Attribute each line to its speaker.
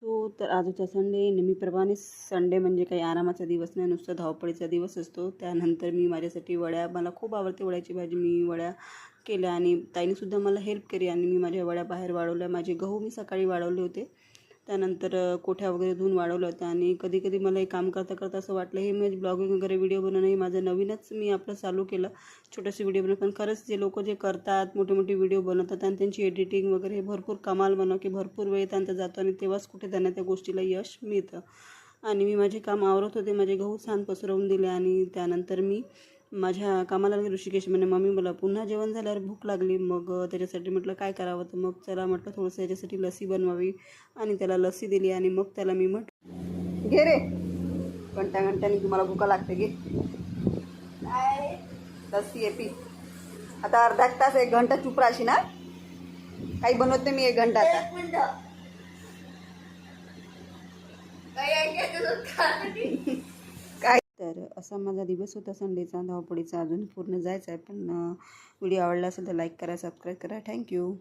Speaker 1: तर आज होता संडे. नेहमीप्रमाणे संडे म्हणजे काही आरामाचा दिवस नाही, नुसता धावपळीचा दिवस असतो. त्यानंतर मी माझ्यासाठी वड्या, मला खूप आवडते वड्याची भाजी, मी वड्या केल्या आणि ताईनेसुद्धा मला हेल्प केली आणि मी माझ्या वड्या बाहेर वाळवल्या. माझे गहू मी सकाळी वाळवले होते, त्यानंतर कोठ्या वगैरे धुवून वाढवलं होतं. आणि कधी कधी मला हे काम करता करता असं वाटलं, हे मी ब्लॉगिंग वगैरे व्हिडिओ बनवणं हे माझं नवीनच मी आपलं चालू केलं, छोटेसे व्हिडिओ बनवणं. पण खरंच जे लोक जे करतात, मोठे मोठे व्हिडिओ बनवतात आणि त्यांची एडिटिंग वगैरे हे भरपूर कमाल बनव की भरपूर वेळ त्यांचा जातो आणि तेव्हाच कुठे त्यांना त्या गोष्टीला यश मिळतं. आणि मी माझे काम आवरत होते, माझे गहू छान पसरवून दिले आणि त्यानंतर मी माझ्या कामाला लागले ऋषिकेश. म्हणजे मम्मी मला पुन्हा जेवण झाल्यावर भूक लागली, मग त्याच्यासाठी म्हटलं काय करावं, तर मग चला म्हटलं थोडंसं याच्यासाठी लस्सी बनवावी आणि त्याला लस्सी दिली. आणि मग त्याला मी म्हटलं घे रे, घंटा घंट्याने तुम्हाला भूका लागते, घे लस्सी आहे पी. आता अर्धा तास 1 घंटा चुप राहशी ना, काही बनवत नाही मी 1 घंटा आता. काय तर असा माझा दिवस होता संडेचा, धावपळीचा. अजून पूर्ण जायचं आहे, पण व्हिडिओ आवडला असेल तर लाईक करा, सबस्क्राईब करा. थँक्यू.